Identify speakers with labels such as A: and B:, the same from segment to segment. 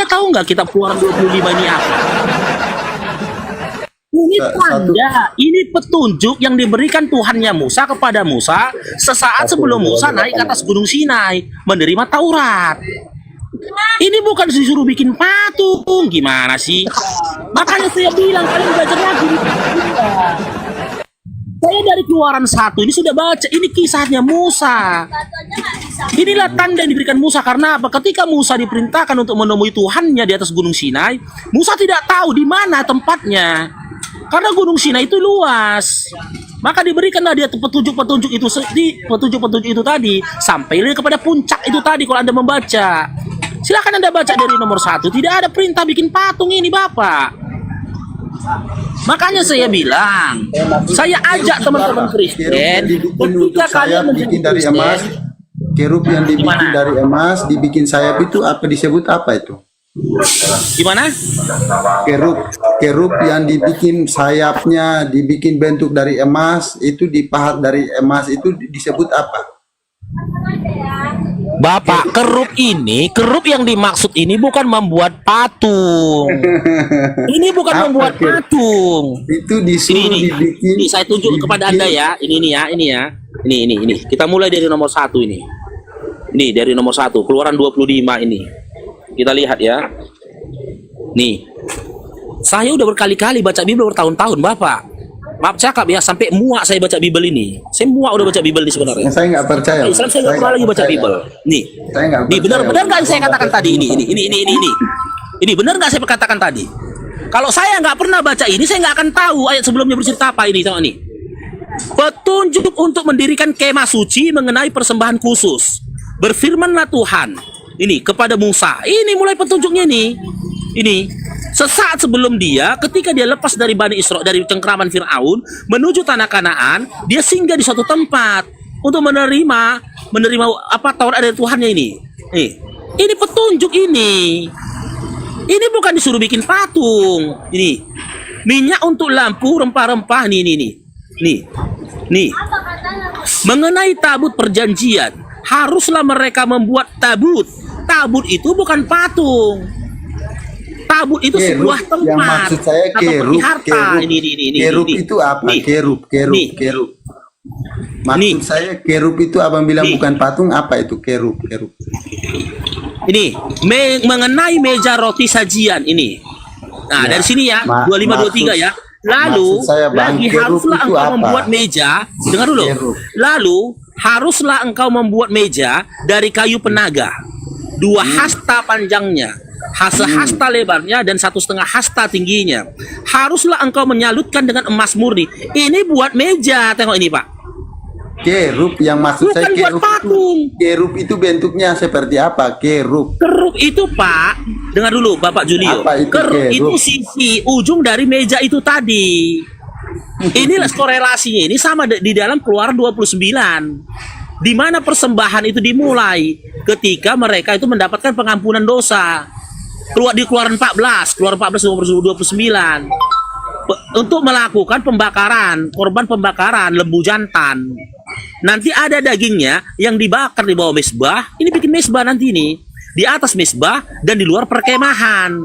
A: tahu nggak kitab Keluaran 25 ini apa? Ini tanda, ini petunjuk yang diberikan Tuhannya Musa kepada Musa sesaat sebelum Musa naik ke atas Gunung Sinai menerima Taurat. Ini bukan disuruh bikin patung, gimana sih? Makanya saya bilang kalian belajar lagi. Saya dari Keluaran 1 ini sudah baca, ini kisahnya Musa. Inilah tanda yang diberikan Musa, karena apa? Ketika Musa diperintahkan untuk menemui Tuhannya di atas Gunung Sinai, Musa tidak tahu di mana tempatnya. Karena Gunung Sinai itu luas. Maka diberikanlah dia petunjuk-petunjuk itu, petunjuk-petunjuk itu tadi sampai kepada puncak itu tadi. Kalau Anda membaca, silakan Anda baca dari nomor 1. Tidak ada perintah bikin patung ini, Bapak. Makanya saya bilang, saya ajak teman-teman Kristen, ketika kalian menjadi
B: dari emas,
A: Kristen,
B: kerub yang dibikin
A: gimana?
B: dari emas, dibikin sayap itu apa, disebut apa itu?
A: Gimana?
B: Kerub yang dibikin sayapnya, dibikin bentuk dari emas, itu dipahat dari emas, itu disebut apa?
A: Bapak, kerub yang dimaksud ini bukan membuat patung. Ini bukan
B: Apa,
A: membuat
B: Kir?
A: patung.
B: Itu disuruh
A: Ini,
B: dibikin.
A: ini saya tunjuk kepada Anda ya. Ini ya. Ini. Kita mulai dari nomor 1 ini. Ini dari nomor 1, Keluaran 25 ini. Kita lihat ya. Nih. Saya udah berkali-kali baca Bible bertahun-tahun, Bapak. Maaf cakap ya, sampai muak saya baca Bible ini. Saya muak udah baca Bible ini sebenarnya.
B: Saya nggak percaya.
A: Islam saya nggak pernah lagi baca Bible. Nih.
B: Saya nggak
A: Nih,
B: percaya.
A: benar nggak saya katakan tadi ini. Ini benar nggak saya katakan tadi? Kalau saya nggak pernah baca ini, saya nggak akan tahu ayat sebelumnya bercerita apa ini. Sama nih. Petunjuk untuk mendirikan kemah suci mengenai persembahan khusus. Berfirmanlah Tuhan ini kepada Musa. Ini mulai petunjuknya nih. Ini sesaat sebelum dia, ketika dia lepas dari Bani Israel, dari cengkraman Fir'aun menuju tanah Kanaan, dia singgah di suatu tempat untuk menerima apa Taurat dari Tuhannya ini. Ini petunjuk ini. Ini bukan disuruh bikin patung. Ini minyak untuk lampu, rempah-rempah nih. Mengenai tabut perjanjian, haruslah mereka membuat tabut. Tabut itu bukan patung. Tabut itu sebuah tempat.
B: Yang maksud saya kerub. Kerub itu apa? Kerub. Maksud saya kerub itu abang bilang bukan patung, apa itu kerub?
A: Ini mengenai meja roti sajian ini. Nah, dari sini ya, 25-23 ya. Lalu haruslah engkau membuat meja. Dengar dulu. Lalu haruslah engkau membuat meja dari kayu penaga, 2 hasta panjangnya, hasta lebarnya, dan 1,5 hasta tingginya. Haruslah engkau menyalutkan dengan emas murni. Ini buat meja. Tengok ini, Pak.
B: Kerub yang maksud
A: Bukan
B: saya
A: buat patung.
B: kerub itu bentuknya seperti apa? Kerub.
A: Kerub itu, Pak, dengar dulu Bapak Julio.
B: Apa itu
A: Kerub
B: kerub?
A: itu sisi ujung dari meja itu tadi. Inilah korelasinya ini sama di dalam Keluaran 29. Di mana persembahan itu dimulai ketika mereka itu mendapatkan pengampunan dosa. Di Keluaran 14 29. Untuk melakukan pembakaran, korban pembakaran lembu jantan. Nanti ada dagingnya yang dibakar di bawah mezbah. Ini bikin mezbah nanti ini di atas mezbah dan di luar perkemahan.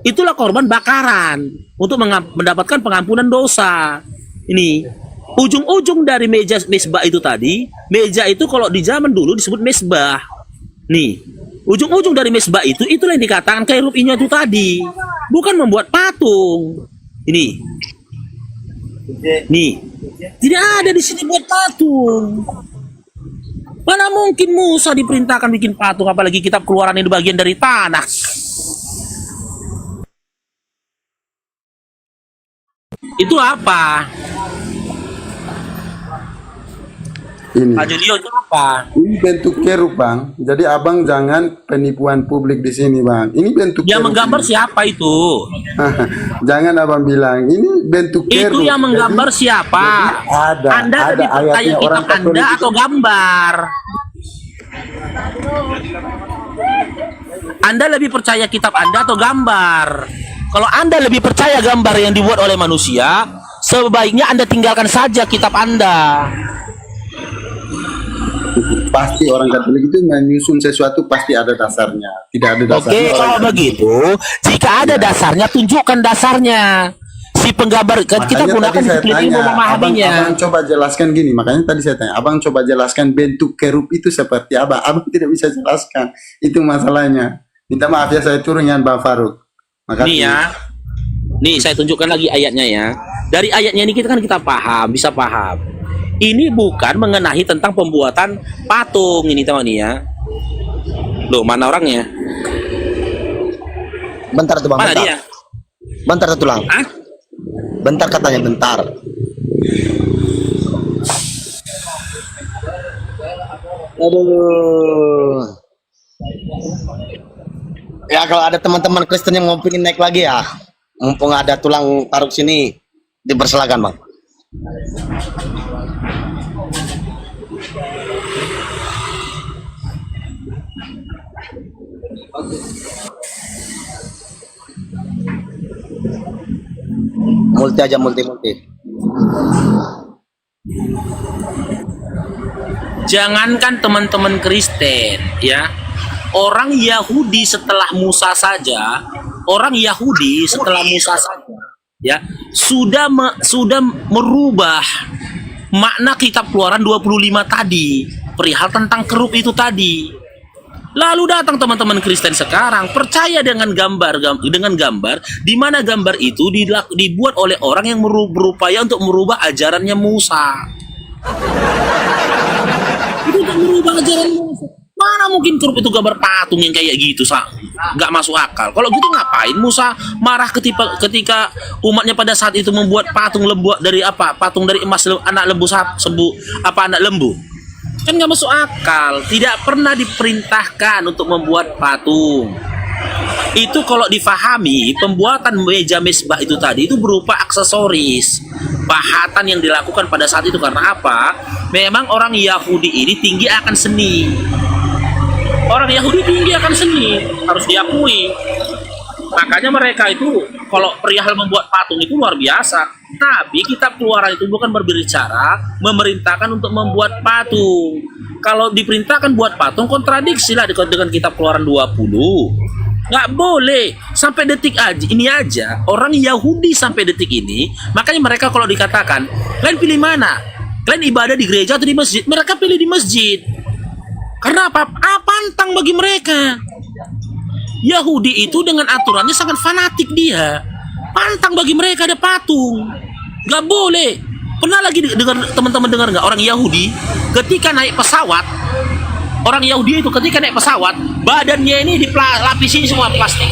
A: Itulah korban bakaran untuk mendapatkan pengampunan dosa. Ini ujung-ujung dari mezbah itu tadi. Meja itu kalau di zaman dulu disebut mezbah. Nih, ujung-ujung dari mezbah itulah yang dikatakan kerub ini itu tadi. Bukan membuat patung. Ini. Nih. Tidak ada di sini buat patung. Mana mungkin Musa diperintahkan bikin patung, apalagi kitab Keluaran ini bagian dari tanah. Itu apa?
B: Ini.
A: Pak Julio, itu apa?
B: Ini bentuk kerub, Bang. Jadi abang jangan penipuan publik di sini, Bang. Ini bentuk
A: Yang
B: kerub
A: menggambar
B: ini.
A: siapa itu?
B: Jangan abang bilang ini bentuk kerub.
A: Itu yang menggambar siapa?
B: Ada
A: Anda lebih percaya
B: ayatnya orang
A: kitab Anda
B: Katolik.
A: atau gambar? Anda lebih percaya kitab Anda atau gambar? Kalau Anda lebih percaya gambar yang dibuat oleh manusia, sebaiknya Anda tinggalkan saja kitab Anda.
B: Pasti orang Katolik itu menyusun sesuatu pasti ada dasarnya. Tidak ada dasarnya.
A: Oke, kalau begitu, jika ada dasarnya, tunjukkan dasarnya. Si penggambar, kita
B: Makanya
A: gunakan
B: tadi saya
A: disiplin
B: tanya,
A: ilmu memahaminya.
B: abang coba jelaskan gini. Makanya tadi saya tanya, abang coba jelaskan bentuk kerub itu seperti apa. Abang tidak bisa jelaskan. Itu masalahnya. Minta maaf ya, saya turun dengan Bang Faruk. Makasih.
A: Nih ya, nih saya tunjukkan lagi ayatnya ya. Dari ayatnya ini kita paham, bisa paham. Ini bukan mengenai tentang pembuatan patung ini teman ya. Loh, mana orangnya?
C: Bentar tuh Bang,
A: Mana
C: bentar.
A: dia?
C: Bentar tuh tulang.
A: Hah?
C: Bentar katanya, bentar. Aduh. Ya kalau ada teman-teman Kristen yang mau pengen naik lagi ya, mumpung ada tulang Faruk sini, dipersilakan Bang. Multi aja, multi.
A: Jangankan teman-teman Kristen ya, orang Yahudi setelah Musa saja, ya sudah merubah makna kitab Keluaran 25 tadi, perihal tentang kerub itu tadi. Lalu datang teman-teman Kristen sekarang percaya dengan gambar di mana gambar itu dibuat oleh orang yang berupaya untuk merubah ajarannya Musa. Itu untuk merubah ajaran Musa. Mana mungkin kerub itu gambar patung yang kayak gitu, nggak masuk akal. Kalau gitu ngapain Musa marah ketika umatnya pada saat itu membuat patung lembu dari apa? Patung dari emas, anak lembu. Kan nggak masuk akal. Tidak pernah diperintahkan untuk membuat patung. Itu kalau difahami, pembuatan meja mesbah itu tadi itu berupa aksesoris pahatan yang dilakukan pada saat itu. Karena apa? Memang orang Yahudi ini tinggi akan seni. Orang Yahudi tinggi akan seni, harus diakui. Makanya mereka itu kalau perihal membuat patung itu luar biasa. Tapi kitab Keluaran itu bukan berbicara memerintahkan untuk membuat patung. Kalau diperintahkan buat patung, kontradiksi lah dengan kitab Keluaran 20. Nggak boleh. Sampai detik ini aja orang Yahudi sampai detik ini, makanya mereka kalau dikatakan kalian pilih mana, kalian ibadah di gereja atau di masjid, mereka pilih di masjid. Karena apa? Pantang bagi mereka. Yahudi itu dengan aturannya sangat fanatik dia. Pantang bagi mereka ada patung. Gak boleh. Pernah lagi dengar teman-teman dengar nggak orang Yahudi ketika naik pesawat? Orang Yahudi itu ketika naik pesawat, badannya ini dilapisi semua plastik.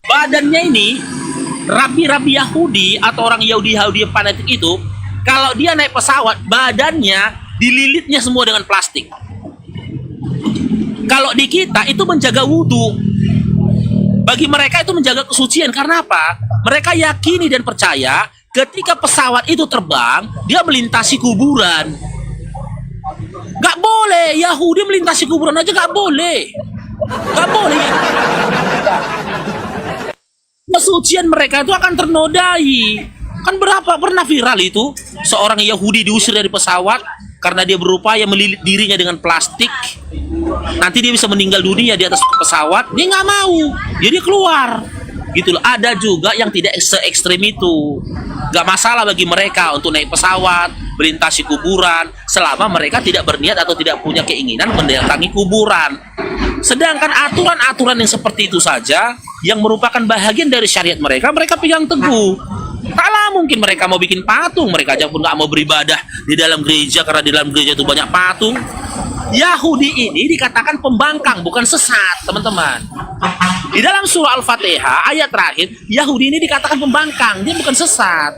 A: Badannya ini rabi-rabi Yahudi atau orang Yahudi fanatik itu, kalau dia naik pesawat, badannya dililitnya semua dengan plastik. Kalau di kita itu menjaga wudhu, bagi mereka itu menjaga kesucian. Karena apa? Mereka yakini dan percaya ketika pesawat itu terbang, dia melintasi kuburan. Gak boleh, Yahudi melintasi kuburan aja gak boleh. Gak boleh. Kesucian mereka itu akan ternodai. Kan berapa pernah viral itu seorang Yahudi diusir dari pesawat karena dia berupaya melilit dirinya dengan plastik. Nanti dia bisa meninggal dunia di atas pesawat. Dia nggak mau, jadi keluar. Gitu loh. Ada juga yang tidak se-ekstrim itu. Gak masalah bagi mereka untuk naik pesawat, melintasi kuburan, selama mereka tidak berniat atau tidak punya keinginan mendatangi kuburan. Sedangkan aturan-aturan yang seperti itu saja, yang merupakan bahagian dari syariat mereka, mereka pegang teguh. Taklah mungkin mereka mau bikin patung, mereka aja pun nggak mau beribadah di dalam gereja karena di dalam gereja itu banyak patung. Yahudi ini dikatakan pembangkang, bukan sesat, teman-teman. Di dalam surah Al-Fatihah ayat terakhir, Yahudi ini dikatakan pembangkang, dia bukan sesat.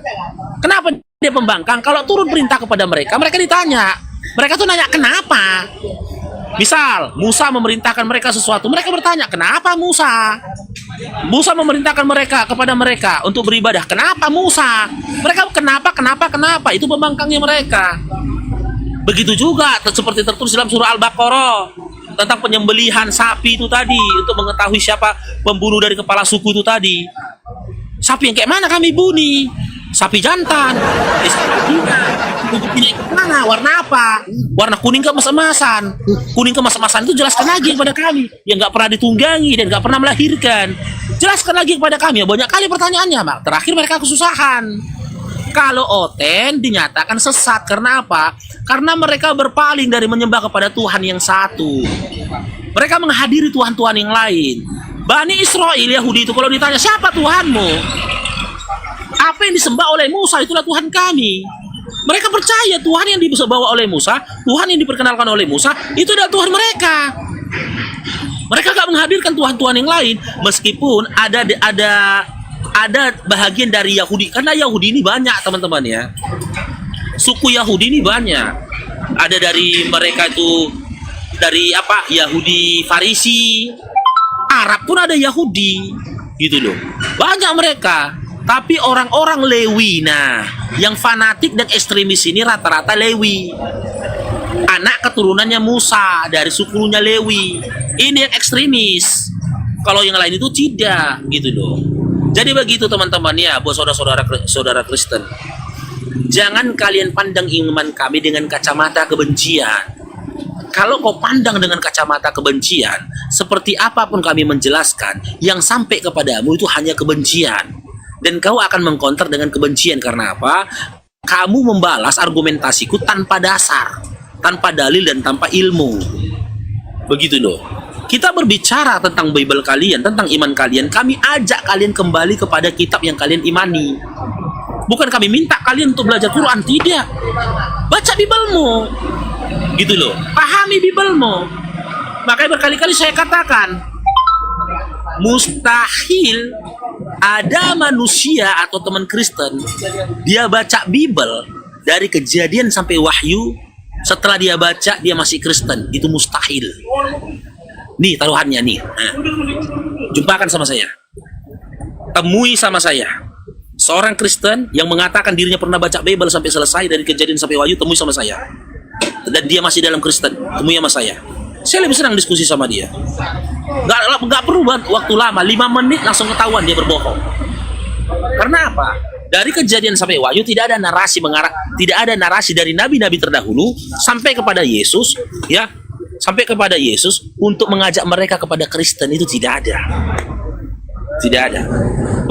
A: Kenapa dia pembangkang? Kalau turun perintah kepada mereka, mereka ditanya. Mereka tuh nanya kenapa. Misal Musa memerintahkan mereka sesuatu, mereka bertanya kenapa Musa? Musa memerintahkan kepada mereka untuk beribadah. Kenapa Musa? Mereka kenapa? Itu pembangkangnya mereka. Begitu juga seperti tertulis dalam surah Al-Baqarah tentang penyembelihan sapi itu tadi untuk mengetahui siapa pembunuh dari kepala suku itu tadi. Sapi yang kayak mana kami bunuh? Sapi jantan, sapi Untuk pindah ikut mana? Warna apa? Warna kuning kemas-emasan. Kuning kemas-emasan itu jelaskan lagi kepada kami. Yang nggak pernah ditunggangi dan nggak pernah melahirkan. Jelaskan lagi kepada kami. Banyak kali pertanyaannya, Mak. Terakhir mereka kesusahan. Kalau Oten dinyatakan sesat. Karena apa? Karena mereka berpaling dari menyembah kepada Tuhan yang satu. Mereka menghadiri Tuhan-Tuhan yang lain. Bani Israel Yahudi itu kalau ditanya siapa Tuhanmu? Apa yang disembah oleh Musa itulah Tuhan kami. Mereka percaya Tuhan yang dibawa oleh Musa, Tuhan yang diperkenalkan oleh Musa itu adalah Tuhan mereka. Mereka gak menghadirkan Tuhan-Tuhan yang lain, meskipun ada bahagian dari Yahudi, karena Yahudi ini banyak teman-teman ya. Suku Yahudi ini banyak. Ada dari mereka itu dari apa? Yahudi Farisi, Arab pun ada Yahudi, gitu loh. Banyak mereka. Tapi orang-orang Lewi, nah, yang fanatik dan ekstremis ini rata-rata Lewi. Anak keturunannya Musa dari sukunya Lewi. Ini yang ekstremis. Kalau yang lain itu tidak, gitu loh. Jadi begitu teman-teman ya, buat saudara Kristen. Jangan kalian pandang iman kami dengan kacamata kebencian. Kalau kau pandang dengan kacamata kebencian, seperti apapun kami menjelaskan, yang sampai kepadamu itu hanya kebencian. Dan kau akan mengkonter dengan kebencian. Karena apa? Kamu membalas argumentasiku tanpa dasar, tanpa dalil dan tanpa ilmu. Begitu loh. Kita berbicara tentang Bible kalian, tentang iman kalian. Kami ajak kalian kembali kepada kitab yang kalian imani. Bukan kami minta kalian untuk belajar Quran, tidak. Baca Biblemu. Gitu loh. Pahami Biblemu. Makanya berkali-kali saya katakan, mustahil ada manusia atau teman Kristen dia baca Bible dari Kejadian sampai Wahyu, setelah dia baca dia masih Kristen. Itu mustahil. Nih taruhannya nih. Nah, jumpakan sama saya, temui sama saya seorang Kristen yang mengatakan dirinya pernah baca Bible sampai selesai dari Kejadian sampai Wahyu. Temui sama saya. Dan dia masih dalam Kristen. Temui sama saya. Saya lebih senang diskusi sama dia. Nggak perlu waktu lama, 5 menit langsung ketahuan dia berbohong. Karena apa? Dari Kejadian sampai Wahyu tidak ada narasi tidak ada narasi dari nabi-nabi terdahulu sampai kepada Yesus, ya, sampai kepada Yesus untuk mengajak mereka kepada Kristen, itu tidak ada. Tidak ada.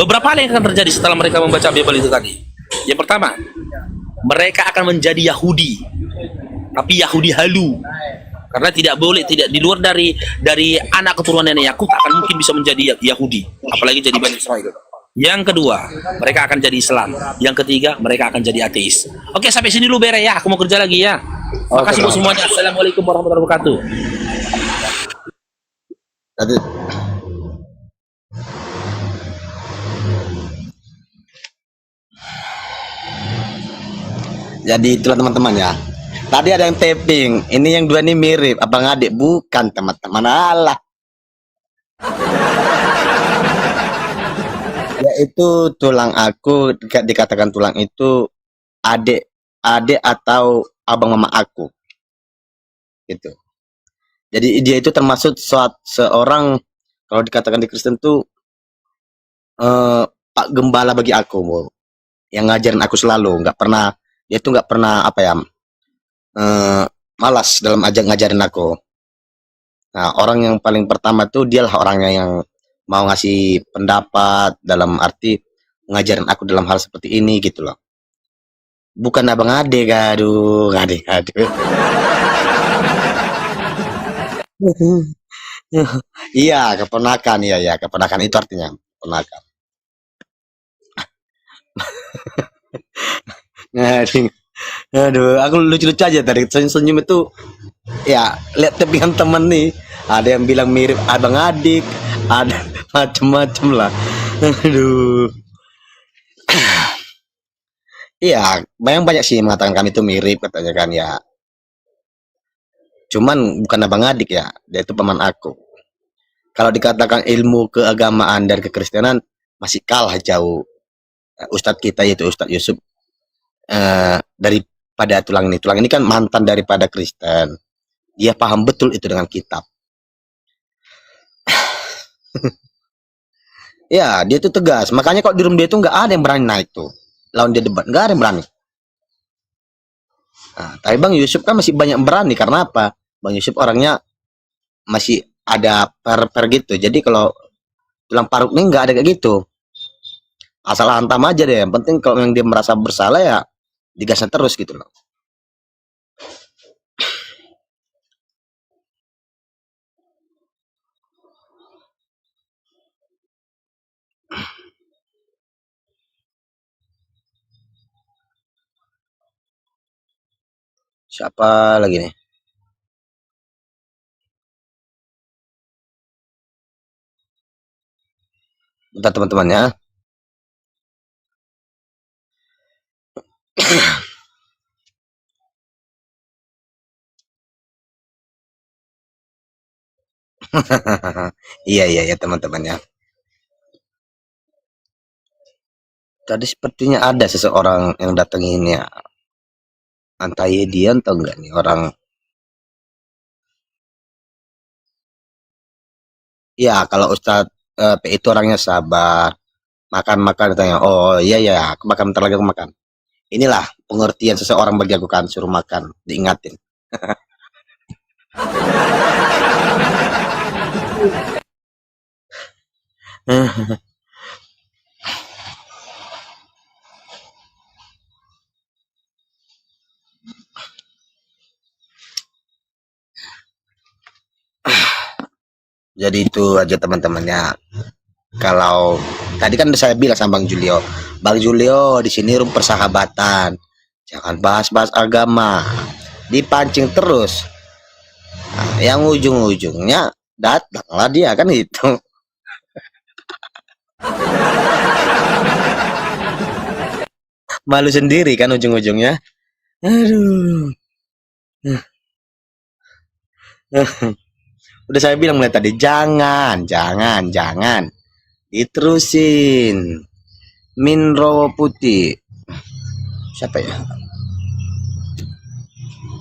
A: Beberapa hal yang akan terjadi setelah mereka membaca Bible itu tadi. Yang pertama, mereka akan menjadi Yahudi, tapi Yahudi halu. Karena tidak boleh, tidak di luar dari anak keturunan nenek Yakub akan mungkin bisa menjadi Yahudi, apalagi jadi Bani Israel. Yang kedua, mereka akan jadi Islam. Yang ketiga, mereka akan jadi ateis. Oke, sampai sini dulu Bere ya, aku mau kerja lagi ya. Makasih buat semuanya. Assalamualaikum warahmatullahi wabarakatuh.
C: Jadi itulah teman-teman ya. Tadi ada yang taping, ini yang dua ini mirip, abang adik, bukan teman-teman. Alah. Yaitu tulang aku, dikatakan tulang itu adik atau abang mama aku. Gitu. Jadi dia itu termasuk seorang, kalau dikatakan di Kristen tuh Pak Gembala bagi aku, yang ngajarin aku selalu, dia tuh nggak pernah apa ya, malas dalam ngajarin aku. Nah, orang yang paling pertama tuh dialah orangnya yang mau ngasih pendapat dalam arti ngajarin aku dalam hal seperti ini gitu loh. Bukan abang ade, aduh. Iya, keponakan, iya, keponakan itu artinya keponakan. Aduh, aku lucu-lucu aja tadi senyum itu. Ya, lihat tepian temen nih, ada yang bilang mirip abang adik, ada macem-macem lah. Aduh. Iya, banyak sih mengatakan kami itu mirip katanya kan ya. Cuman bukan abang adik ya, dia itu paman aku. Kalau dikatakan ilmu keagamaan dan kekristenan masih kalah jauh. Ustadz kita yaitu Ustadz Yusuf daripada tulang ini. Tulang ini kan mantan daripada Kristen. Dia paham betul itu dengan kitab. Ya, dia itu tegas. Makanya kalau di room dia itu nggak ada yang berani naik tuh. Lawan dia debat, nggak ada yang berani. Nah, tapi Bang Yusuf kan masih banyak berani karena apa? Bang Yusuf orangnya masih ada per gitu. Jadi kalau tulang paruk nih nggak ada kayak gitu. Asal hantam aja deh. Yang penting kalau yang dia merasa bersalah ya digasnya terus gitu loh. Siapa lagi nih? Bentar teman-teman ya. Iya iya ya teman-teman ya. Tadi sepertinya ada seseorang yang datang ini ya. Entah dia atau enggak nih orang. Ya kalau Ustadz P itu orangnya sabar. Makan-makan katanya. Oh iya ya, aku makan bentar lagi aku makan. Inilah pengertian seseorang bagi aku kan, suruh makan, diingatin. Jadi itu aja teman-temannya. Kalau tadi kan udah saya bilang sama Bang Julio di sini room persahabatan, jangan bahas-bahas agama, dipancing terus. Nah, yang ujung-ujungnya datanglah dia kan itu. Malu sendiri kan ujung-ujungnya. Aduh. Udah saya bilang mulai tadi, jangan diterusin. Minro putih siapa ya,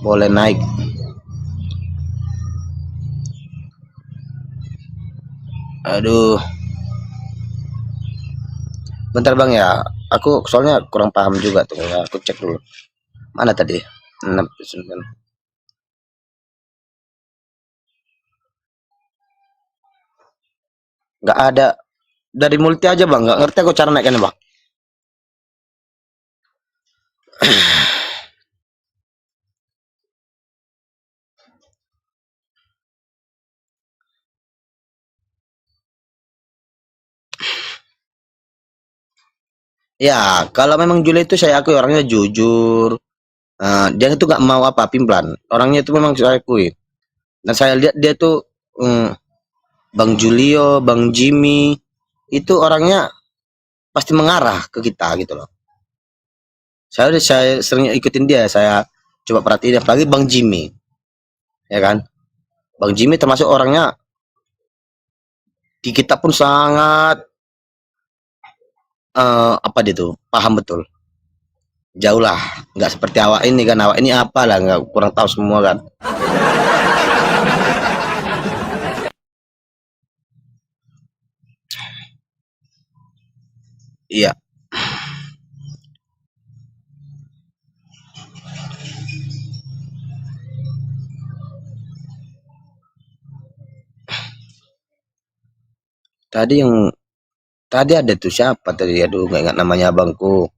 C: boleh naik. Aduh, bentar Bang ya, aku soalnya kurang paham juga tuh ya, aku cek dulu mana tadi. 69 nggak ada, dari multi aja Bang, nggak ngerti aku cara naiknya Bang. Ya kalau memang Juli itu saya akui orangnya jujur. Dia itu nggak mau apa pimplan, orangnya itu memang saya akui. Dan saya lihat dia tuh Bang Julio, Bang Jimmy itu orangnya pasti mengarah ke kita gitu loh. Saya sering ikutin dia, saya coba perhatiin apalagi Bang Jimmy, ya kan? Bang Jimmy termasuk orangnya di kita pun sangat apa dia tuh paham betul. Jauh lah, nggak seperti awak ini kan, awak ini apalah nggak kurang tahu semua kan. Iya. Tadi ada tuh siapa tadi, aduh nggak ingat namanya abangku,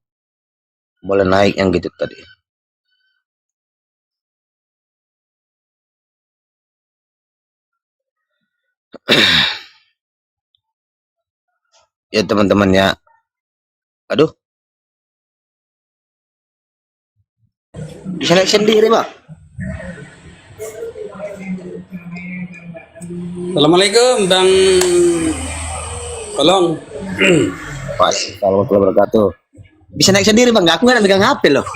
C: boleh naik yang gitu tadi. Ya teman-teman ya, aduh bisa naik sendiri Bang.
D: Assalamualaikum Bang Kolong.
C: Kalau wabarakatuh. Bisa naik sendiri Bang, aku nggak megang HP loh.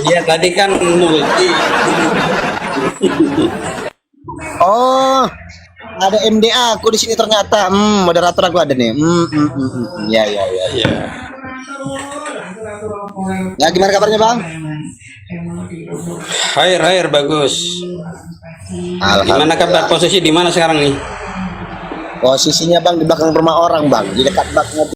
D: Iya tadi kan multi.
C: Oh, ada MDA aku di sini ternyata. Moderator aku ada nih. Ya ya ya.
D: Iya.
C: Ya gimana kabarnya Bang?
D: Hair bagus. Gimana kabar, posisi di mana sekarang nih?
C: Posisinya Bang di belakang rumah orang Bang, di dekat baknya